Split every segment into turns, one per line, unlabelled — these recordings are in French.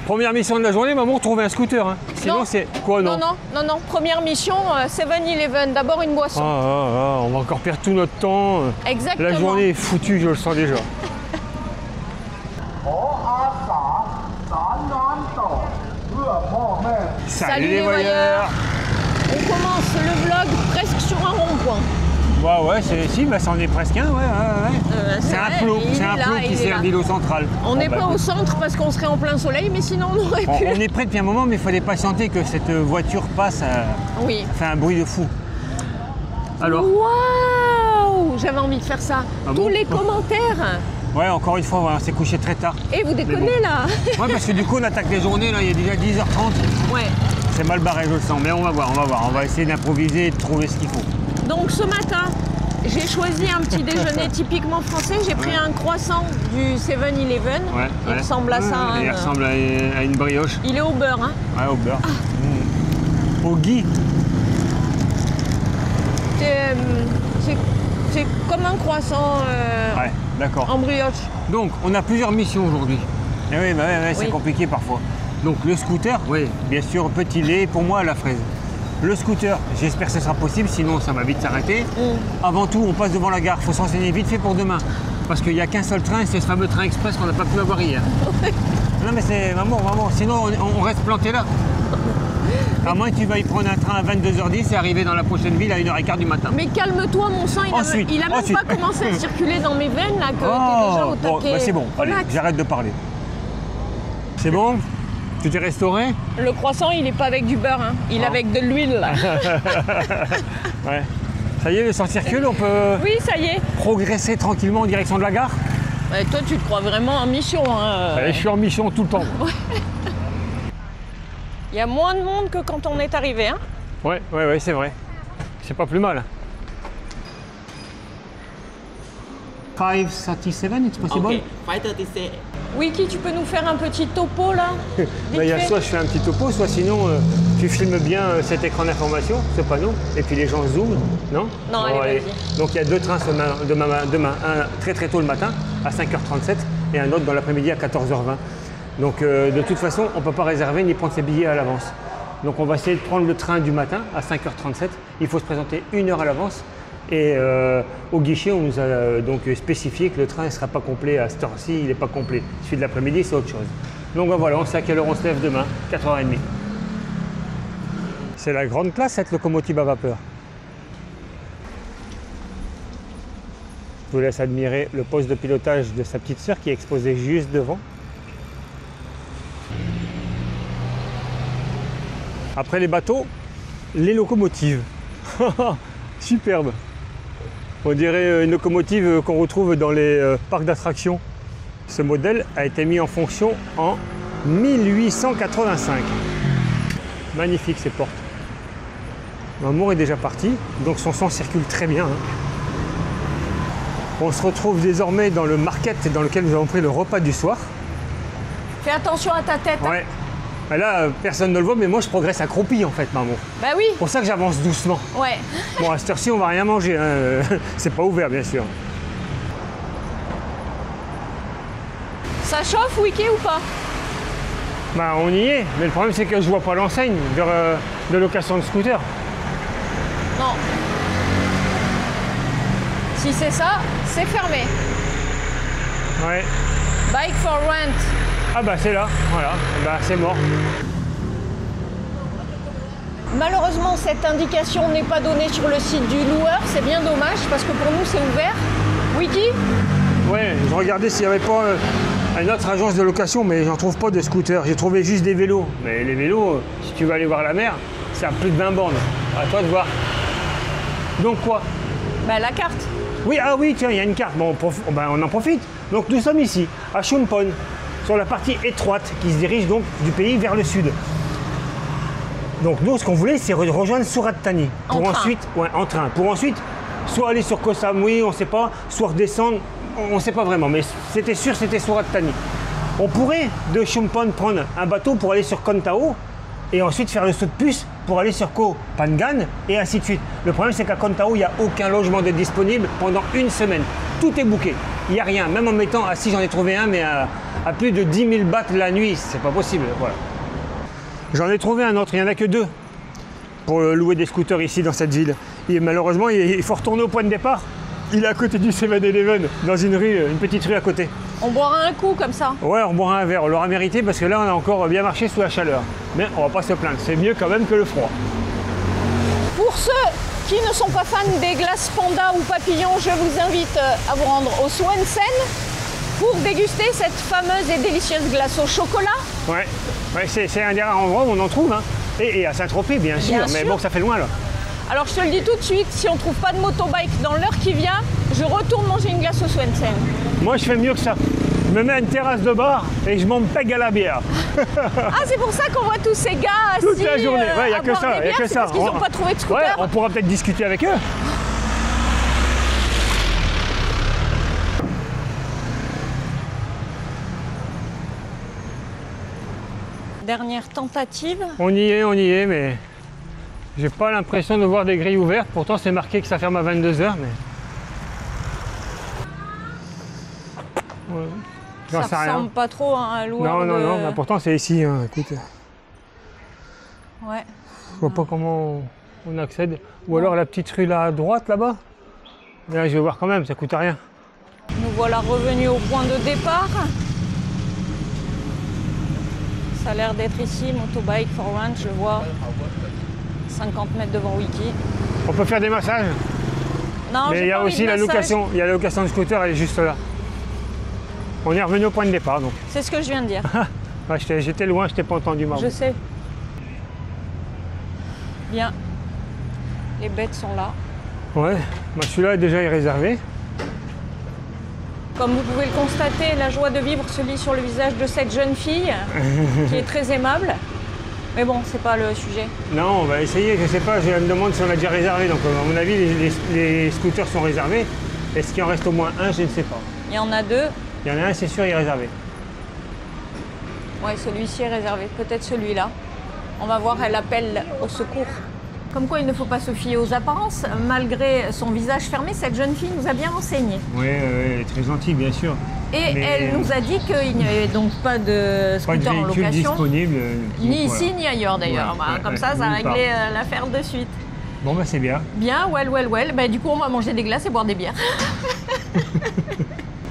Première mission de la journée, maman, retrouver un scooter. Hein. Sinon, c'est quoi, non?
Non. Première mission, 7-Eleven. D'abord une boisson.
On va encore perdre tout notre temps.
Exactement.
La journée est foutue, je le sens déjà.
Salut les voyeurs. On commence le vlog presque sur un rond-point.
Ouais, c'en est presque un, c'est un plot, qui sert d'îlot central.
On n'est pas au centre parce qu'on serait en plein soleil, mais sinon on aurait pu.
On est prêt depuis un moment, mais il fallait patienter que cette voiture passe.
Oui.
Fait un bruit de fou. Alors.
Waouh! J'avais envie de faire ça. Tous les commentaires.
Ouais, encore une fois, on s'est couché très tard.
Et vous déconnez là.
Ouais, parce que du coup, on attaque les journées, là, il y a déjà 10h30.
Ouais.
C'est mal barré, je le sens, mais on va voir. On va essayer d'improviser et de trouver ce qu'il faut.
Donc ce matin, j'ai choisi un petit déjeuner typiquement français. J'ai pris un croissant du 7-Eleven. Il ressemble à ça.
Il ressemble à une brioche.
Il est au beurre. Hein.
Ouais, au beurre. Au gui.
C'est comme un croissant en brioche.
Donc, on a plusieurs missions aujourd'hui. Et oui, c'est compliqué parfois. Donc, le scooter, oui, bien sûr, petit lait, pour moi, à la fraise. Le scooter, j'espère que ce sera possible, sinon ça va vite s'arrêter. Avant tout, on passe devant la gare, il faut s'enseigner vite fait pour demain. Parce qu'il n'y a qu'un seul train, c'est ce fameux train express qu'on n'a pas pu avoir hier. Non mais c'est maman, sinon on reste planté là. À moins que tu vas y prendre un train à 22h10 et arriver dans la prochaine ville à 1h15 du matin.
Mais calme-toi mon sang, il a même pas commencé à circuler dans mes veines là, que t'es déjà au taquet.
C'est bon, allez, j'arrête de parler. C'est bon? Tu t'es restauré?
Le croissant, il n'est pas avec du beurre, hein. Il est avec de l'huile.
Ouais. Ça y est, le sang circule, on peut
ça y est.
Progresser tranquillement en direction de la gare?
Toi, tu te crois vraiment en mission. Hein.
Je suis en mission tout le temps.
Il y a moins de monde que quand on est arrivé. Hein.
Ouais, c'est vrai. C'est pas plus mal. 5:37, it's possible?
Okay, 5:37.
Wiki, tu peux nous faire un petit topo là?
Soit je fais un petit topo, soit sinon tu filmes bien cet écran d'information, ce panneau, et puis les gens zooment, non?
Non, allez, vas-y.
Donc il y a deux trains demain, un très tôt le matin à 5h37 et un autre dans l'après-midi à 14h20. Donc de toute façon, on ne peut pas réserver ni prendre ses billets à l'avance. Donc on va essayer de prendre le train du matin à 5h37. Il faut se présenter 1 heure à l'avance. Et au guichet, on nous a donc spécifié que le train ne sera pas complet à cette heure-ci, il n'est pas complet. Celui de l'après-midi, c'est autre chose. Donc voilà, on sait à quelle heure on se lève demain, 4h30. C'est la grande classe, cette locomotive à vapeur. Je vous laisse admirer le poste de pilotage de sa petite sœur qui est exposé juste devant. Après les bateaux, les locomotives. Superbe. On dirait une locomotive qu'on retrouve dans les parcs d'attractions. Ce modèle a été mis en fonction en 1885. Magnifique ces portes. Mamour est déjà parti, donc son sang circule très bien. On se retrouve désormais dans le market dans lequel nous avons pris le repas du soir.
Fais attention à ta tête.
Ouais. Et là, personne ne le voit, mais moi je progresse accroupi en fait, maman.
Bah oui.
C'est pour ça que j'avance doucement.
Ouais.
Bon, à cette heure-ci, on va rien manger. Hein. C'est pas ouvert, bien sûr.
Ça chauffe, Wiki, ou pas?
Bah, on y est. Mais le problème, c'est que je vois pas l'enseigne de location de scooter.
Non. Si c'est ça, c'est fermé.
Ouais.
Bike for rent.
Ah bah c'est là, voilà, bah c'est mort.
Malheureusement, cette indication n'est pas donnée sur le site du loueur, c'est bien dommage parce que pour nous c'est ouvert. Wiki?
Ouais, je regardais s'il n'y avait pas une autre agence de location, mais j'en trouve pas de scooter. J'ai trouvé juste des vélos. Mais les vélos, si tu veux aller voir la mer, c'est à plus de 20 bornes. À toi de voir. Donc quoi?
Bah la carte.
Oui, ah oui, tiens, il y a une carte. Bon, on en profite. Donc nous sommes ici, à Chumpon, sur la partie étroite qui se dirige donc du pays vers le sud. Donc nous, ce qu'on voulait, c'est rejoindre Surat Thani. Pour ensuite, en train. Pour ensuite, soit aller sur Koh Samui, on ne sait pas, soit redescendre, on ne sait pas vraiment. Mais c'était sûr, c'était Surat Thani. On pourrait, de Chumpon, prendre un bateau pour aller sur Koh Tao et ensuite faire le saut de puce pour aller sur Koh Phangan et ainsi de suite. Le problème, c'est qu'à Koh Tao, il n'y a aucun logement de disponible pendant une semaine. Tout est booké. Il n'y a rien. Même en mettant, ah si, j'en ai trouvé un, mais à plus de 10 000 bahts la nuit. C'est pas possible. Voilà. J'en ai trouvé un autre, il n'y en a que 2 pour louer des scooters ici dans cette ville. Et malheureusement, il faut retourner au point de départ. Il est à côté du 7-Eleven, dans une petite rue à côté.
On boira un coup comme ça.
Ouais, on boira un verre, on l'aura mérité parce que là, on a encore bien marché sous la chaleur. Mais on va pas se plaindre, c'est mieux quand même que le froid.
Pour ceux qui ne sont pas fans des glaces panda ou papillons, je vous invite à vous rendre au Swansen pour déguster cette fameuse et délicieuse glace au chocolat.
Ouais, c'est un des rares endroits où on en trouve. Hein. Et à Saint-Tropez, bien sûr, mais bon, ça fait loin là.
Alors je te le dis tout de suite, si on ne trouve pas de motobike dans l'heure qui vient, je retourne manger une glace au Swansen.
Moi, je fais mieux que ça. Je me mets à une terrasse de bar et je m'en pègue à la bière.
Ah, c'est pour ça qu'on voit tous ces gars assis
toute la journée. Ouais, il n'y a
à
que
boire
ça.
des bières,
que ça.
Parce qu'ils n'ont pas trouvé de scooter.
Ouais, on pourra peut-être discuter avec eux.
Dernière tentative.
On y est, mais j'ai pas l'impression de voir des grilles ouvertes. Pourtant, c'est marqué que ça ferme à 22 h, mais... Ouais.
Ça ressemble pas trop à un loueur
Non, bah, pourtant c'est ici, hein, écoute.
Ouais.
Je vois pas comment on accède. Ou alors la petite rue là à droite, là-bas. Là, je vais voir quand même, ça coûte rien.
Nous voilà revenus au point de départ. Ça a l'air d'être ici, Motobike for Rent, je le vois. 50 mètres devant Wiki.
On peut faire des massages.
Non,
mais il y a aussi la location. Il y a la location de scooter, elle est juste là. On est revenu au point de départ, donc.
C'est ce que je viens de dire.
Ouais, j'étais loin, je t'ai pas entendu, Margot.
Je sais. Bien. Les bêtes sont là.
Ouais, bah, celui-là est déjà réservé.
Comme vous pouvez le constater, la joie de vivre se lit sur le visage de cette jeune fille, qui est très aimable. Mais bon, c'est pas le sujet.
Non, on va essayer, je sais pas, je me demande si on a déjà réservé. Donc à mon avis, les scooters sont réservés. Est-ce qu'il en reste au moins un? Je ne sais pas.
Il y en a 2.
Il y en a un, c'est sûr, il est réservé.
Ouais, celui-ci est réservé. Peut-être celui-là. On va voir, elle appelle au secours. Comme quoi, il ne faut pas se fier aux apparences. Malgré son visage fermé, cette jeune fille nous a bien renseigné.
Oui, elle est très gentille, bien sûr.
Et elle nous a dit qu'il n'y avait donc pas de scooter en location.
Disponible.
Ni ici, ni ailleurs d'ailleurs.
Ouais,
voilà, comme ça a réglé l'affaire de suite.
Bon, bah c'est bien.
Bien, well. Bah, du coup, on va manger des glaces et boire des bières.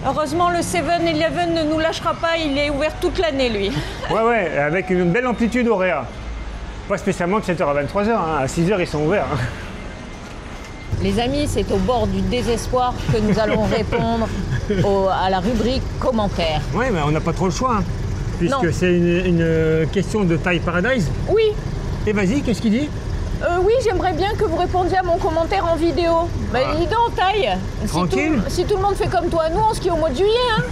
Heureusement, le 7-Eleven ne nous lâchera pas. Il est ouvert toute l'année, lui.
Ouais, avec une belle amplitude horaire. Pas spécialement de 7h à 23h, hein. À 6h ils sont ouverts. Hein.
Les amis, c'est au bord du désespoir que nous allons répondre à la rubrique commentaires.
Oui, mais on n'a pas trop le choix, hein, puisque c'est une question de Thai Paradise.
Oui.
Et vas-y, qu'est-ce qu'il dit?
Oui, j'aimerais bien que vous répondiez à mon commentaire en vidéo. Bah, dis donc, Thai.
Tranquille.
Si tout le monde fait comme toi, nous, on skie au mois de juillet, hein.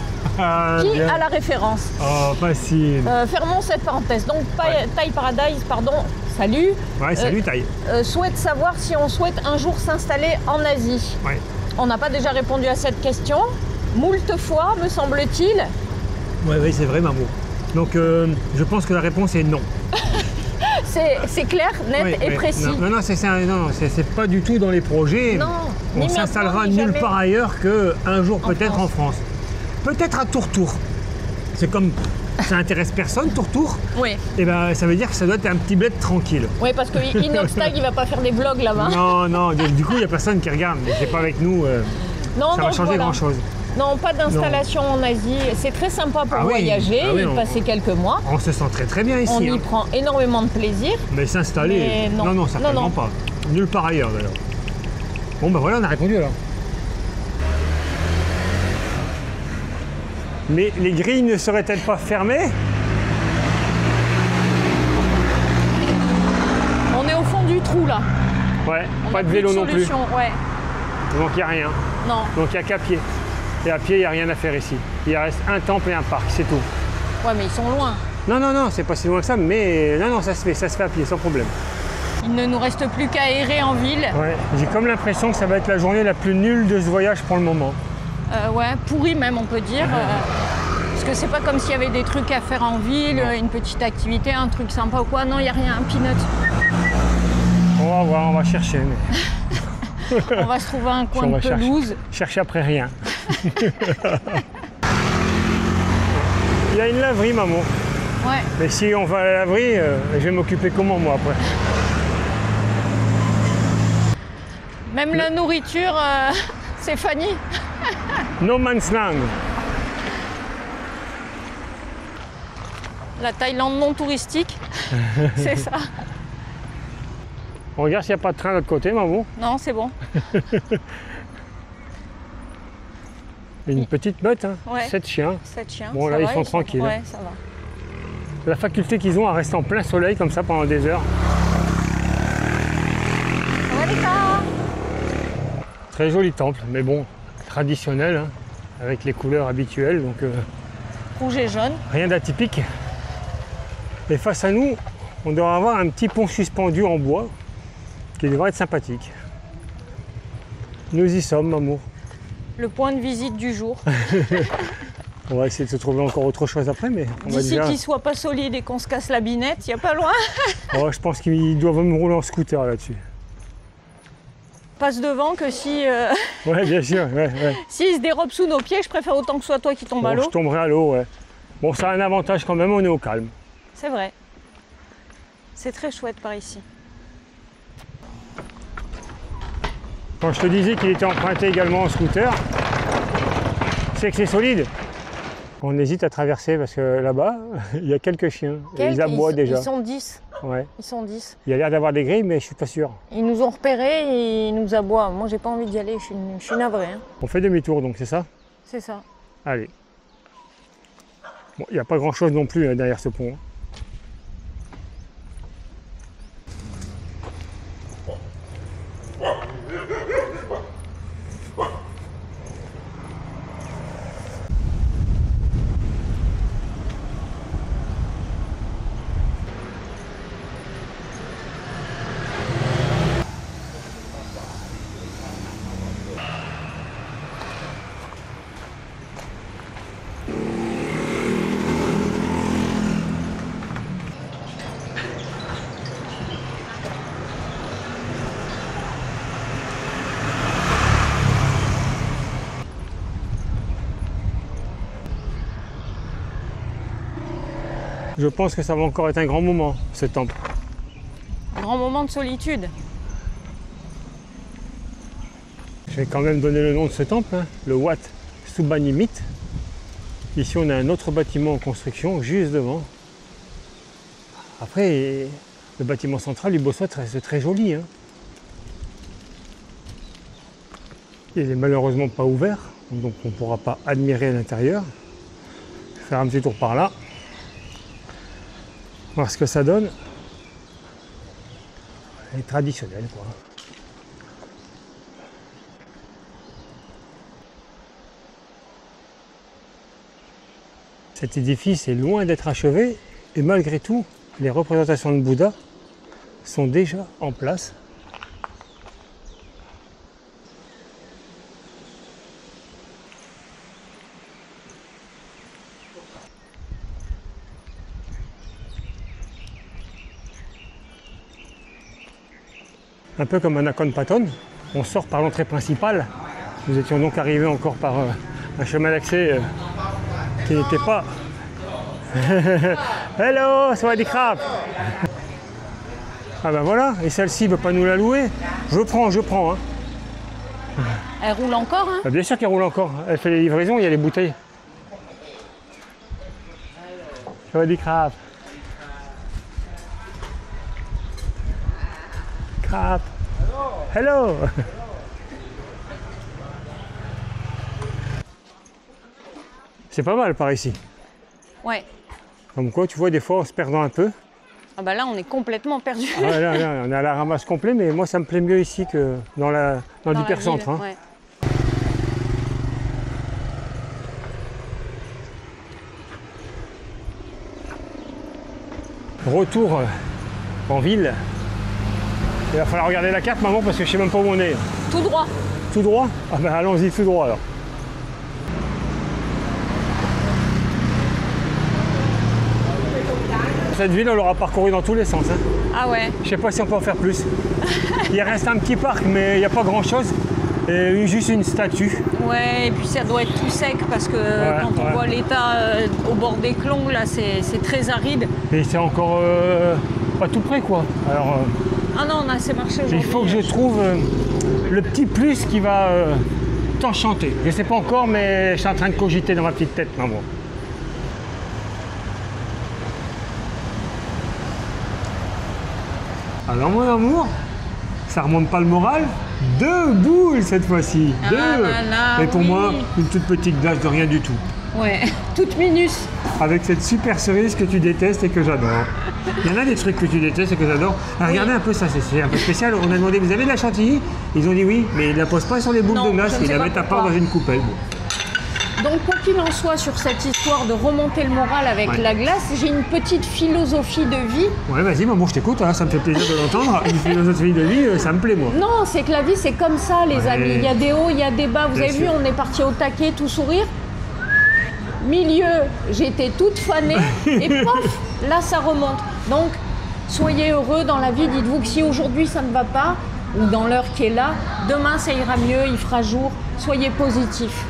Qui a la référence?
Oh, facile.
Fermons cette parenthèse. Donc, Thai Paradise, pardon, salut.
Ouais, salut Thai.
Souhaite savoir si on souhaite un jour s'installer en Asie.
Ouais.
On n'a pas déjà répondu à cette question. Moult fois, me semble-t-il.
Oui, c'est vrai, Margot. Donc, je pense que la réponse est non.
C'est clair, net et précis.
Non, c'est pas du tout dans les projets.
Non,
on s'installera nulle part ailleurs qu'un jour peut-être en France. Peut-être à Tourtour. C'est comme ça intéresse personne, Tourtour.
Oui.
Et ben ça veut dire que ça doit être un petit bled tranquille.
Oui, parce que Inoxtag, il va pas faire des vlogs là-bas.
Non, du coup il n'y a personne qui regarde. Mais c'est pas avec nous. Ça va changer grand-chose.
Non, pas d'installation en Asie. C'est très sympa pour voyager, y passer quelques mois.
On se sent très bien ici.
On y prend énormément de plaisir.
Mais s'installer, non, certainement pas. Nulle part ailleurs d'ailleurs. Bon ben voilà, on a répondu alors. Mais les grilles ne seraient-elles pas fermées?
On est au fond du trou là.
Ouais, pas de vélo non plus.
Ouais.
Donc il n'y a rien.
Non.
Donc il n'y a qu'à pied. Et à pied, il n'y a rien à faire ici. Il reste un temple et un parc, c'est tout.
Ouais, mais ils sont loin.
Non, c'est pas si loin que ça, mais non, ça se fait à pied, sans problème.
Il ne nous reste plus qu'à errer en ville.
Ouais, j'ai comme l'impression que ça va être la journée la plus nulle de ce voyage pour le moment.
Ouais, pourri même, on peut dire. Parce que c'est pas comme s'il y avait des trucs à faire en ville, une petite activité, un truc sympa ou quoi. Non, il n'y a rien, un peanut.
On va voir, on va chercher. Mais...
on va se trouver un coin de pelouse.
Chercher après rien. Il a une laverie, maman.
Ouais.
Mais si on va à la laverie, je vais m'occuper comment, moi, après?
Même la nourriture, c'est Fanny.
No man's land.
La Thaïlande non touristique, c'est ça.
On regarde s'il n'y a pas de train de l'autre côté, maman.
Non, c'est bon.
Une petite meute, hein.
Ouais.
7 chiens.
7 chiens.
Bon,
ça
là,
va,
ils sont tranquilles.
Ouais, ça va.
La faculté qu'ils ont à rester en plein soleil comme ça pendant des heures. Très joli temple, mais bon, traditionnel, hein, avec les couleurs habituelles, donc
Rouge et jaune.
rien d'atypique. Et face à nous, on devrait avoir un petit pont suspendu en bois qui devrait être sympathique. Nous y sommes, amour.
Le point de visite du jour.
On va essayer de se trouver encore autre chose après, mais on va
D'ici
déjà...
qu'il soit pas solide et qu'on se casse la binette, il n'y a pas loin.
Oh, je pense qu'ils doivent me rouler en scooter là-dessus.
Passe devant que si
Ouais, bien sûr, ouais.
s'il se dérobe sous nos pieds, je préfère autant que ce soit toi qui tombe à
Bon,
l'eau.
je tomberai à l'eau, ouais. Bon, ça a un avantage quand même, on est au calme.
C'est vrai. C'est très chouette par ici.
Quand je te disais qu'il était emprunté également en scooter, c'est que c'est solide. On hésite à traverser parce que là-bas, il y a quelques chiens. Et ils aboient déjà.
Ils sont 10.
Ouais.
Ils sont 10.
Il y a l'air d'avoir des grilles, mais je suis pas sûr.
Ils nous ont repérés et ils nous aboient. Moi, j'ai pas envie d'y aller. Je suis navrée. Hein.
On fait demi-tour, donc c'est ça?
C'est ça.
Allez. Bon, il n'y a pas grand-chose non plus derrière ce pont. Je pense que ça va encore être un grand moment, ce temple.
Grand moment de solitude.
Je vais quand même donner le nom de ce temple, hein, le Wat Subanimit. Ici, on a un autre bâtiment en construction, juste devant. Après, le bâtiment central du Bossuat reste très joli. Hein. Il n'est malheureusement pas ouvert, donc on ne pourra pas admirer à l'intérieur. Je vais faire un petit tour par là. Voir ce que ça donne. Elle est traditionnelle, quoi. Cet édifice est loin d'être achevé et malgré tout, les représentations de Bouddha sont déjà en place. Un peu comme à Nakhon Pathom, on sort par l'entrée principale. Nous étions donc arrivés encore par un chemin d'accès qui n'était pas... Hello, sawadee krap. Ah ben voilà, et celle-ci ne veut pas nous la louer. Je prends. Hein.
Elle roule encore, hein?
Bah bien sûr qu'elle roule encore. Elle fait les livraisons, il y a les bouteilles. Sawadee krap. Krap. Hello. C'est pas mal par ici.
Ouais.
Comme quoi, tu vois, des fois, en se perdant un peu.
Ah bah là, on est complètement perdu.
Ah ouais, là, on est à la ramasse complet, mais moi, ça me plaît mieux ici que dans l'hypercentre. Hein.
Ouais.
Retour en ville. Il va falloir regarder la carte, maman, parce que je sais même pas où on est.
Tout droit.
Tout droit? Ah ben allons-y tout droit alors. Cette ville, on l'aura parcouru dans tous les sens. Hein.
Ah ouais.
Je sais pas si on peut en faire plus. Il reste un petit parc, mais il n'y a pas grand-chose. Et juste une statue.
Ouais, et puis ça doit être tout sec parce que quand on voit l'état au bord des Clombes, là, c'est très aride.
Mais c'est encore pas tout près, quoi. Alors,
Ah non, on a assez marché aujourd'hui.
il faut que je trouve le petit plus qui va t'enchanter. Je sais pas encore, mais je suis en train de cogiter dans ma petite tête, maman. Alors, mon amour, ça remonte pas le moral. 2 boules cette fois-ci.
Ah
2.
là là,
Et pour
oui.
moi, une toute petite glace de rien du tout.
Ouais, toute minus.
Avec cette super cerise que tu détestes et que j'adore. Il y en a des trucs que tu détestes et que j'adore. Ah, regardez un peu ça, c'est un peu spécial. On a demandé, vous avez de la chantilly? Ils ont dit oui, mais ils ne la posent pas sur les boules
Non,
de glace,
je ne
ils
sais
la
pas
mettent à part
pourquoi.
dans une coupelle. Bon.
Donc, quoi qu'il en soit, sur cette histoire de remonter le moral avec
Ouais.
la glace, j'ai une petite philosophie de vie.
Ouais, vas-y, maman, je t'écoute, hein, ça me fait plaisir de l'entendre. Une philosophie de vie, ça me plaît, moi.
Non, c'est que la vie, c'est comme ça, les
Ouais.
amis. Il y a des hauts, il y a des bas. Vous
Bien
avez vu,
sûr.
on est parti au taquet, tout sourire. Milieu, j'étais toute fanée. Et pof, là, ça remonte. Donc, soyez heureux dans la vie. Dites-vous que si aujourd'hui, ça ne va pas, ou dans l'heure qui est là, demain, ça ira mieux, il fera jour. Soyez positifs.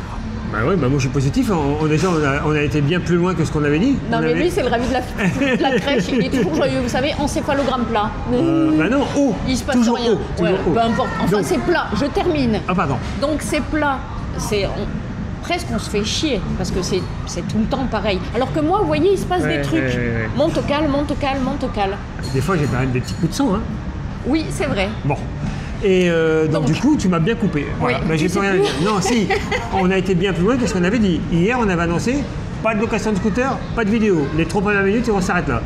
Bah ouais, bah moi je suis positif. Déjà, on a été bien plus loin que ce qu'on avait dit.
Non,
On
mais
avait-
lui, c'est le ravi de la crèche. Il est toujours joyeux. Vous savez, encéphalogramme plat.
Bah non, haut.
Il se passe
toujours
rien.
haut. Toujours
Ouais,
haut.
peu importe. Enfin,
Donc-
c'est plat. Je termine.
Ah, pardon.
Donc c'est plat, presque on se fait chier parce que c'est tout le temps pareil. Alors que moi, vous voyez, il se passe
Ouais,
des trucs.
ouais.
Monte au calme, monte au calme, monte au calme.
Des fois, j'ai quand même des petits coups de sang. Hein.
Oui, c'est vrai.
Bon. Et donc,
Donc.
du coup, tu m'as bien coupé. Voilà.
Oui,
Bah, j'ai
tu
plus
sais
rien à
plus.
dire. Non, si, on a été bien plus loin que ce qu'on avait dit. Hier, on avait annoncé pas de location de scooter, pas de vidéo. Les 3 premières minutes et on s'arrête là.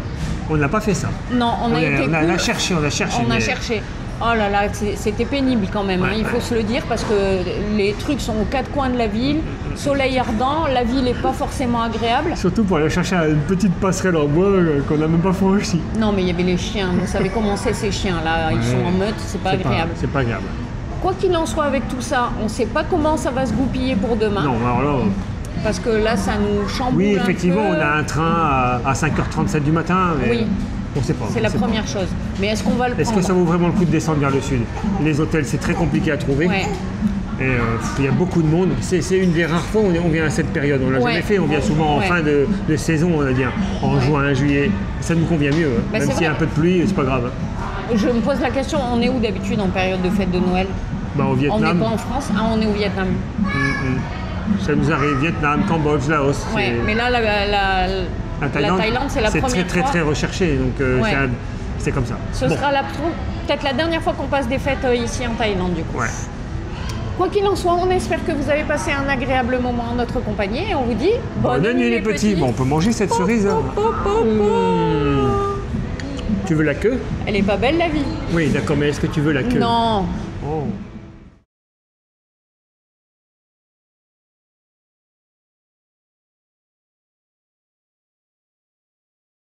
On n'a pas fait ça.
Non, on a été
on a
cool.
cherché, on a cherché.
On a
mais-
cherché. Oh là là, c'était pénible quand même, hein,
Ouais,
il faut
ouais.
se le dire, parce que les trucs sont aux 4 coins de la ville, soleil ardent, la ville n'est pas forcément agréable.
Surtout pour aller chercher une petite passerelle en bois qu'on n'a même pas franchie.
Non, mais il y avait les chiens, vous savez comment c'est ces chiens-là, ils sont en meute, c'est pas agréable.
C'est pas agréable.
Quoi qu'il en soit avec tout ça, on ne sait pas comment ça va se goupiller pour demain.
Non, alors là.
Parce que là, ça nous chamboule
Oui,
un
effectivement,
peu.
on a un train à 5h37 du matin. Mais
Oui.
on sait pas.
C'est
on
la
sait pas.
première chose. Mais est-ce qu'on va le
Est-ce
prendre
que ça vaut vraiment le coup de descendre vers le sud? Les hôtels, c'est très compliqué à trouver.
Ouais.
Et il y a beaucoup de monde. C'est une des rares fois où on vient à cette période. On l'a
Ouais.
jamais fait. On vient souvent en
Ouais.
fin de saison, on va dire. En juin, juillet. Ça nous convient mieux. Hein.
Bah,
Même
c'est
s'il y a un
vrai.
peu de pluie, c'est pas grave.
Je me pose la question, on est où d'habitude en période de fête de Noël?
Bah, au
On n'est
Vietnam,
pas en France, ah, on est au Vietnam.
ça nous arrive. Vietnam, Cambodge, Laos.
Ouais,
c'est-
mais là, la Thaïlande, c'est la première
très très
fois.
très recherché. Donc
Ouais.
c'est comme ça.
Ce
Bon.
sera peut-être la dernière fois qu'on passe des fêtes ici en Thaïlande, du coup.
Ouais.
Quoi qu'il en soit, on espère que vous avez passé un agréable moment en notre compagnie et on vous dit bonne nuit les petits.
Bon, on peut manger cette cerise. Hein. Tu veux la queue?
Elle est pas belle la vie?
Oui, d'accord, mais est-ce que tu veux la queue?
Non.
Oh.